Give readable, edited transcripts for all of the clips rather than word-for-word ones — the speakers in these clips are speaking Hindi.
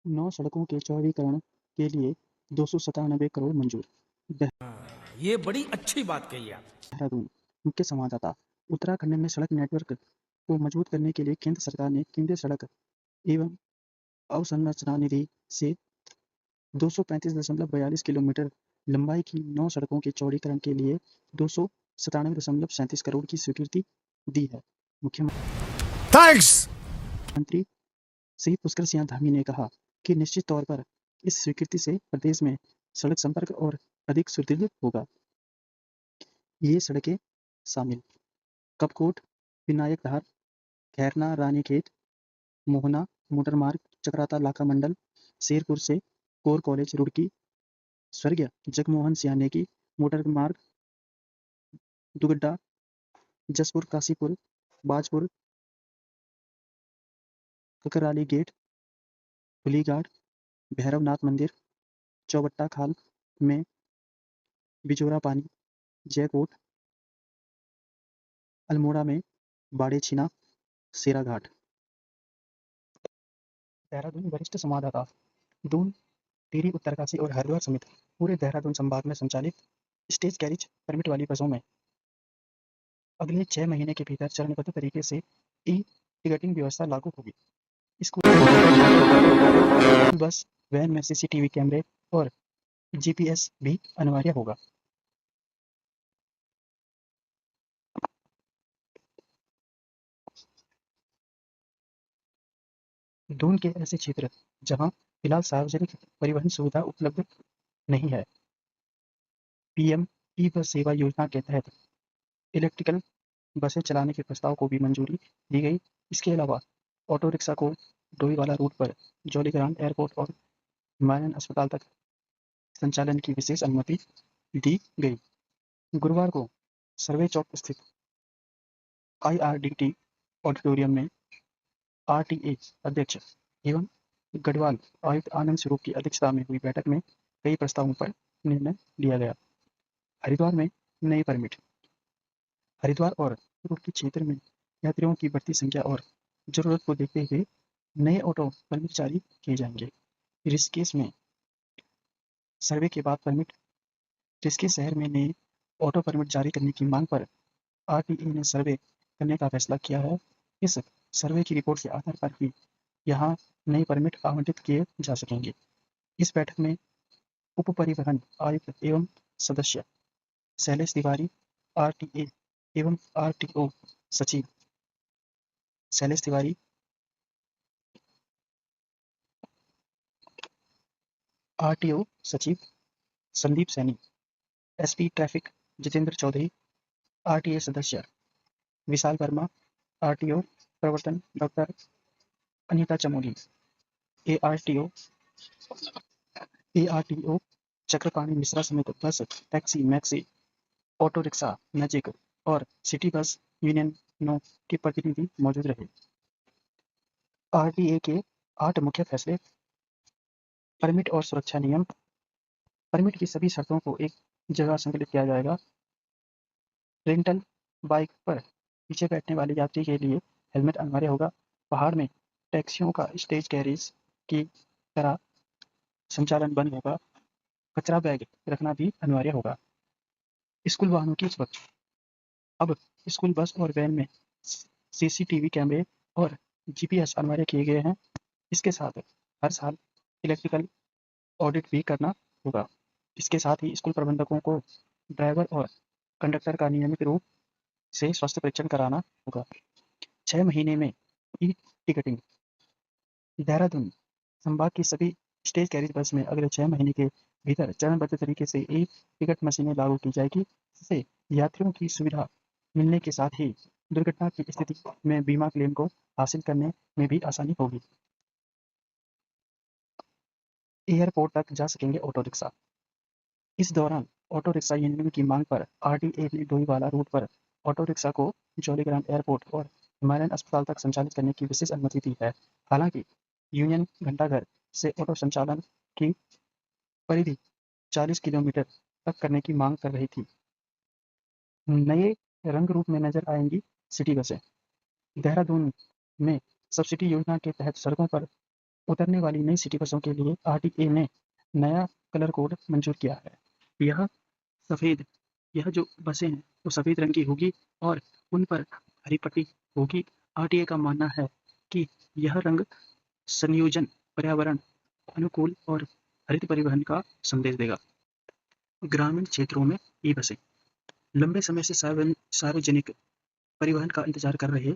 9 सड़कों के चौड़ीकरण के लिए 297 करोड़ मंजूर। ये बड़ी अच्छी बात कही आप। देहरादून। मुख्य संवाददाता। उत्तराखंड में सड़क नेटवर्क को मजबूत करने के लिए केंद्र सरकार ने केंद्रीय सड़क एवं अवसंरचना निधि से 235.42 किलोमीटर लंबाई की 9 सड़कों के चौड़ीकरण के लिए 297.37 करोड़ की स्वीकृति दी है। थैंक्स। मुख्यमंत्री श्री पुष्कर सिंह धामी ने कहा कि निश्चित तौर पर इस स्वीकृति से प्रदेश में सड़क संपर्क और अधिक सुदृढ़ होगा। ये सड़कें शामिल कपकोट, विनायक धार, खैरना, रानीखेत, मोहना मोटर मार्ग, चकराता लाखा मंडल, शेरपुर से कोर कॉलेज रुड़की, स्वर्गीय जगमोहन सिंह नेगी मोटर मार्ग, दुगड्डा, जसपुर काशीपुर, बाजपुर, ककराली गेट, हुलीघाट, भैरवनाथ मंदिर, चौबट्टा खाल में बिजोरा पानी, जयकोट, अल्मोड़ा में बाड़े छीना, सेराघाट। देहरादून वरिष्ठ संवाददाता। दून, टिहरी, उत्तरकाशी और हरिद्वार समेत पूरे देहरादून संभाग में संचालित स्टेज कैरिज परमिट वाली बसों में अगले 6 महीने के भीतर चरणबद्ध तरीके से ई टिकटिंग व्यवस्था लागू होगी। स्कूल बस वैन में सीसीटीवी कैमरे और जीपीएस भी अनिवार्य होगा। दून के ऐसे क्षेत्र जहां फिलहाल सार्वजनिक परिवहन सुविधा उपलब्ध नहीं है, पीएम ई बस सेवा योजना के तहत इलेक्ट्रिकल बसें चलाने के प्रस्ताव को भी मंजूरी दी गई। इसके अलावा ऑटो रिक्शा को डोईवाला रूट पर जौलीग्रांट एयरपोर्ट और हिमालयन अस्पताल तक संचालन की विशेष अनुमति दी गई। गुरुवार को सर्वे चौक स्थित आईआरडीटी ऑडिटोरियम में आरटीए अध्यक्ष एवं गढ़वाल आयुक्त आनंद स्वरूप की अध्यक्षता में हुई बैठक में कई प्रस्तावों पर निर्णय लिया गया। हरिद्वार में नए परमिट। हरिद्वार और रुड़की क्षेत्र में यात्रियों की बढ़ती संख्या और जरूरत को देखते हुए नए ऑटो परमिट जारी किए जाएंगे। ऋषिकेश में सर्वे के बाद परमिट। ऋषिकेश शहर में नए ऑटो परमिट जारी करने की मांग पर आरटीए ने सर्वे करने का फैसला किया है। इस सर्वे की रिपोर्ट के आधार पर ही यहाँ नए परमिट आवंटित किए जा सकेंगे। इस बैठक में उप परिवहन आयुक्त एवं सदस्य शैलेश तिवारी, आरटीए एवं आरटीओ सचिव शैलेश तिवारी, आरटीओ सचिव Sandeep Saini, SP traffic Jitendra Chaudhary, RTA सदस्य विशाल वर्मा, आरटीओ प्रवर्तन doctor Anita Chamoli, ARTO ARTO Chakrapani Mishra समेत bus, taxi, maxi, auto rickshaw, magic और सिटी बस यूनियनों के प्रतिनिधि मौजूद रहे। आरटीए के 8 मुख्य फैसले। परमिट और सुरक्षा नियम। परमिट की सभी शर्तों को एक जगह संकलित किया जाएगा। रेंटल बाइक पर पीछे बैठने वाले यात्री के लिए हेलमेट अनिवार्य होगा। पहाड़ में टैक्सियों का स्टेज कैरिज की तरह संचालन बंद होगा। कचरा बैग रखना भी अनिवार्य होगा। स्कूल वाहनों की सुरक्षा। अब स्कूल बस और वैन में सीसीटीवी कैमरे और जीपीएस अनिवार्य किए गए हैं। इसके साथ हर साल इलेक्ट्रिकल ऑडिट भी करना होगा। इसके साथ ही स्कूल प्रबंधकों को ड्राइवर और कंडक्टर का नियमित रूप से स्वास्थ्य परीक्षण कराना होगा। 6 महीने में ई टिकटिंग। देहरादून संभाग की सभी स्टेज कैरिज बस में अगले 6 महीने के भीतर चरणबद्ध तरीके से ई टिकट मशीनें लागू की जाएगी, जिससे यात्रियों की सुविधा मिलने के साथ ही दुर्घटना की स्थिति में बीमा क्लेम को हासिल करने में भी आसानी होगी। एयरपोर्ट तक जा सकेंगे ऑटो रिक्शा। इस दौरान ऑटो रिक्शा यूनियन की मांग पर आरटीए ने डोईवाला रूट पर ऑटो रिक्शा को जौलीग्रांट एयरपोर्ट और हिमालयन अस्पताल तक संचालित करने की विशेष अनुमति दी है। हालांकि यूनियन घंटाघर से ऑटो संचालन की परिधि 40 किलोमीटर तक करने की मांग कर रही थी। नए रंग रूप में नजर आएंगी सिटी बसें। देहरादून में सब्सिडी योजना के तहत सड़कों पर उतरने वाली नई सिटी बसों के लिए आरटीए ने नया कलर कोड मंजूर किया है। यह सफ़ेद यह जो बसें हैं वो सफ़ेद रंग की होगी और उन पर हरी पट्टी होगी। आरटीए का मानना है कि यह रंग संयोजन पर्यावरण अनुकूल और हरित परिवहन का संदेश देगा। ग्रामीण क्षेत्रों में ई बसें लंबे समय से सार्वजनिक परिवहन का इंतजार कर रहे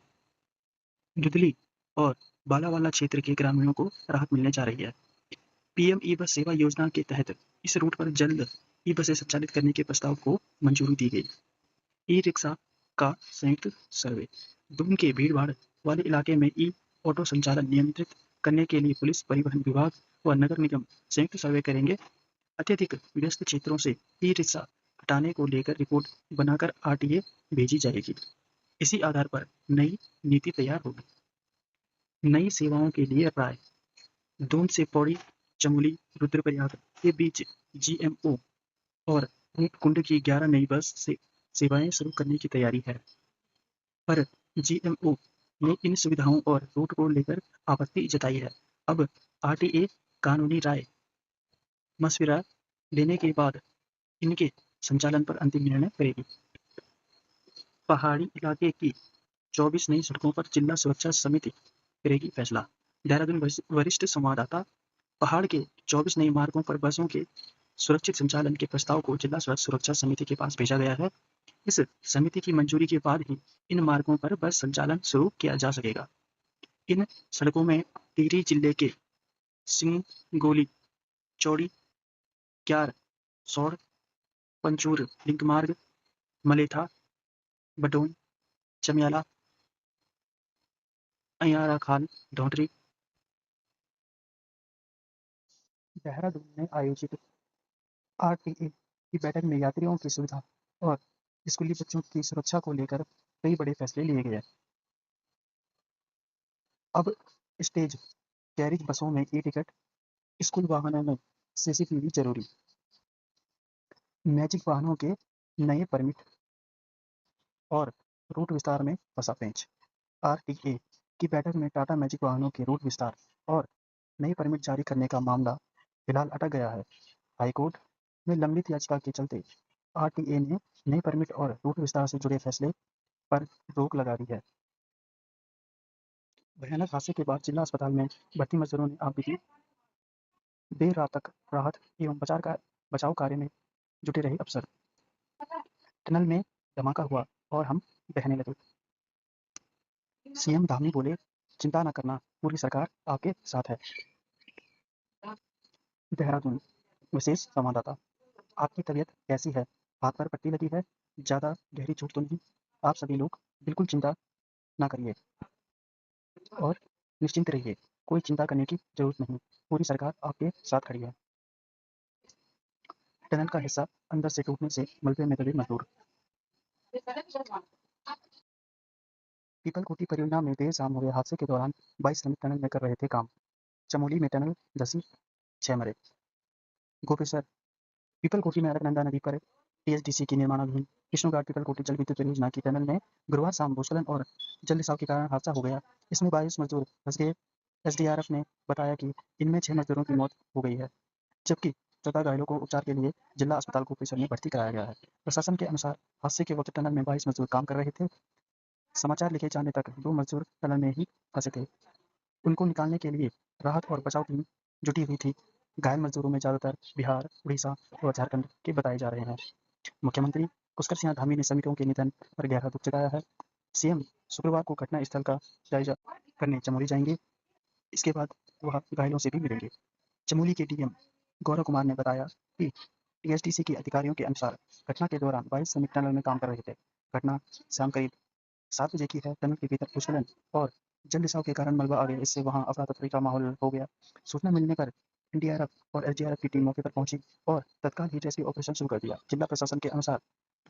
दुधली और बालावाला क्षेत्र के ग्रामीणों को राहत मिलने जा रही है। पीएम ई बस सेवा योजना के तहत इस रूट पर जल्द ई बसें संचालित करने के प्रस्ताव को मंजूरी दी गई। ई रिक्शा का संयुक्त सर्वे दून के भीड़-भाड़ वाले इलाके में ई ऑटो संचालन नियंत्रित करने के लिए पुलिस, परिवहन विभाग व नगर निगम संयुक्त सर्वे करेंगे। अत्यधिक व्यस्त क्षेत्रों से ई रिक्शा हटाने को लेकर रिपोर्ट बनाकर आरटीए भेजी जाएगी। इसी आधार पर नई नीति तैयार होगी। नई सेवाओं के लिए राय दून से पौड़ी, चमोली, रुद्रप्रयाग के बीच जीएमओ और रूपकुंड की 11 नई बस सेवाएं शुरू करने की तैयारी है, पर जीएमओ ने इन सुविधाओं और रूट को लेकर आपत्ति जताई है। अब आरटीए कानूनी राय मशविरा लेने के बाद इनके संचालन पर अंतिम निर्णय करेगी। पहाड़ी इलाके की 24 नई सड़कों पर जिला सुरक्षा समिति करेगी फैसला। देहरादून वरिष्ठ संवाददाता पहाड़ के 24 नए मार्गों पर बसों के सुरक्षित संचालन के प्रस्ताव को जिला सुरक्षा समिति के पास भेजा गया है। इस समिति की मंजूरी के बाद ही इन मार्गों पर बस संचालन शुरू किया जा सकेगा। इन सड़कों में टिहरी जिले के सिंगोली, चौड़ी, क्यार, सौड़, पंचूर लिंक मार्ग, मलेथा, बडोन, चमियाला, अयारा खाल, धौंतरी। देहरादून में आयोजित आरटीए की बैठक में यात्रियों की सुविधा और स्कूली बच्चों की सुरक्षा को लेकर कई बड़े फैसले लिए गए। अब स्टेज कैरिज बसों में ई टिकट, स्कूल वाहनों में सीसीटीवी जरूरी, मैजिक वाहनों के नए परमिट और रूट विस्तार में फंसा पेंच। आरटीए की बैठक में टाटा मैजिक वाहनों के रूट विस्तार और नए परमिट जारी करने का मामला फिलहाल अटक गया है। हाईकोर्ट में लंबित याचिका के चलते आरटीए ने नए परमिट और रूट विस्तार से जुड़े फैसले पर रोक लगा दी है। भयानक हादसे के बाद जिला अस्पताल में भर्ती मजदूरों ने आग बुझी। देर रात तक राहत एवं बचाव कार्य में जुटे रहे अफसर। टनल में धमाका हुआ और हम बहने लगे। सीएम धामी बोले, चिंता न करना, पूरी सरकार आपके साथ है। देहरादून विशेष संवाददाता, आपकी तबीयत कैसी है? हाथ पर पट्टी लगी है? ज्यादा गहरी चोट तो नहीं? आप सभी लोग बिल्कुल चिंता ना करिए और निश्चिंत रहिए, कोई चिंता करने की जरूरत नहीं, पूरी सरकार आपके साथ खड़ी है। टनल का हिस्सा अंदर से टूटने से मलबे में दबे मजदूर। पीपलकोटी परियोजना में देर शाम हुए हादसे के दौरान 22 श्रमिक टनल में कर रहे थे काम। चमोली में टनल धंसी, 6 मरे। गोपेश्वर पीपलकोटी में अलकनंदा नदी पर टीएचडीसी की निर्माणाधीन विष्णुघाट पीपलकोटी जल विद्युत परियोजना की टनल में गुरुवार शाम भूस्खलन और जल रिसाव के कारण हादसा हो गया। इसमें 22 मजदूर फंस गए। एसडीआरएफ ने बताया कि इनमें 6 मजदूरों की मौत हो गई है, जबकि 14 घायलों को उपचार के लिए जिला अस्पताल गोपेश्वर में भर्ती कराया गया है। प्रशासन के अनुसार हादसे के वक्त टनल में 22 मजदूर काम कर रहे थे। समाचार लिखे जाने तक 2 मजदूर टनल में ही फंसे थे। उनको निकालने के लिए राहत और बचाव टीम जुटी हुई थी। घायल मजदूरों में ज्यादातर बिहार, उड़ीसा और झारखंड के बताए जा रहे हैं। मुख्यमंत्री पुष्कर सिंह धामी ने श्रमिकों के निधन पर गहरा दुख जताया है। सीएम शुक्रवार को घटना स्थल का जायजा करने चमोली जाएंगे। इसके बाद वह घायलों से भी मिलेंगे। चमोली के डीएम गौरव कुमार ने बताया कि टीएचडीसी के अधिकारियों के अनुसार घटना के दौरान 22 श्रमिक टनल में काम कर रहे थे। घटना शाम करीब 7 बजे की है। टनल के भीतर भूस्खलन और जल रिसाव के कारण मलबा आ गया। इससे वहां अफरा तफरी का माहौल हो गया। सूचना मिलने पर एनडीआरएफ और एसडीआरएफ की टीम मौके पर पहुंची और तत्काल ही रेस्क्यू ऑपरेशन शुरू कर दिया। जिला प्रशासन के अनुसार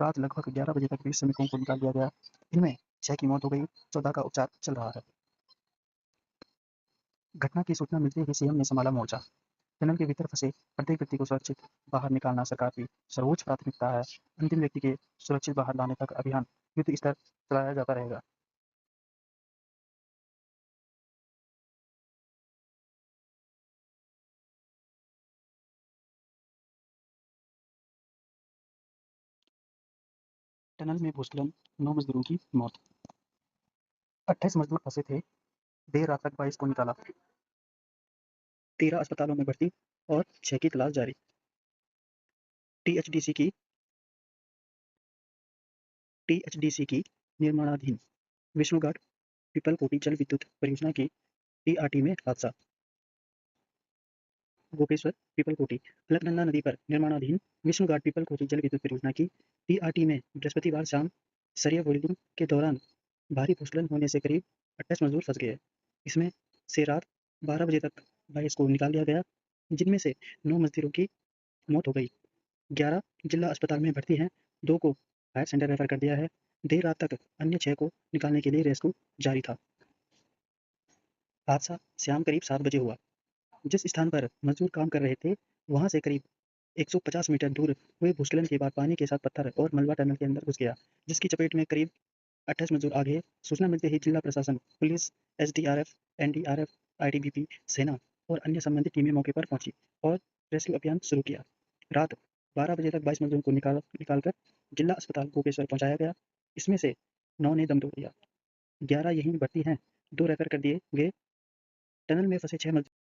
रात लगभग 11 बजे तक 20 श्रमिकों को निकाल लिया गया। इनमें 6 की मौत हो गई, 14 का उपचार चल रहा है। घटना की सूचना मिलते ही सीएम ने संभाला मोर्चा। टनल के भीतर फंसे प्रत्येक व्यक्ति को सुरक्षित बाहर निकालना सरकार की सर्वोच्च प्राथमिकता है। अंतिम व्यक्ति के सुरक्षित बाहर लाने तक अभियान युद्ध स्तर चलाया जाता रहेगा। टनल में भूस्खलन, 9 मजदूरों की मौत। 28 मजदूर फंसे थे, देर रात तक 22 को निकाला। 13 अस्पतालों में भर्ती और 6 की तलाश जारी। टीएचडीसी की निर्माणाधीन विष्णुघाट पीपलकोटी जल विद्युत परियोजना की टीआरटी में हादसा। गोपेश्वर पीपलकोटी अलकनंदा नदी पर निर्माणाधीन विष्णुघाट पीपलकोटी जल विद्युत परियोजना की टीआरटी में बृहस्पतिवार शाम सरिया वेल्डिंग के दौरान भारी भूस्खलन होने से करीब 28 मजदूर फंस गए। इसमें से रात 12 बजे तक 22 को निकाल लिया गया, जिनमें से 9 मजदूरों की मौत हो गई। 11 जिला अस्पताल में भर्ती हैं, 2 को फायर सेंटर रेफर कर दिया है। देर रात तक अन्य 6 को निकालने के लिए रेस्क्यू जारी था। हादसा शाम करीब 7 बजे हुआ। जिस स्थान पर मजदूर काम कर रहे थे, वहां से करीब 150 मीटर दूर हुए भूस्खलन के बाद पानी के साथ पत्थर और मलबा टनल के अंदर घुस गया, जिसकी चपेट में करीब 28 मजदूर आ गए। सूचना मिलते ही जिला प्रशासन, पुलिस, एसडीआरएफ, एनडीआरएफ, आईटीबीपी, सेना और अन्य संबंधित टीमें मौके पर पहुंची और रेस्क्यू अभियान शुरू किया। रात 12 बजे तक 22 मजदूरों को निकालकर जिला अस्पताल गोपेश्वर पहुंचाया गया। इसमें से 9 ने दम तोड़ दिया, 11 यहीं भर्ती हैं, 2 रेफर कर दिए गए। टनल में फंसे 6 मजदूर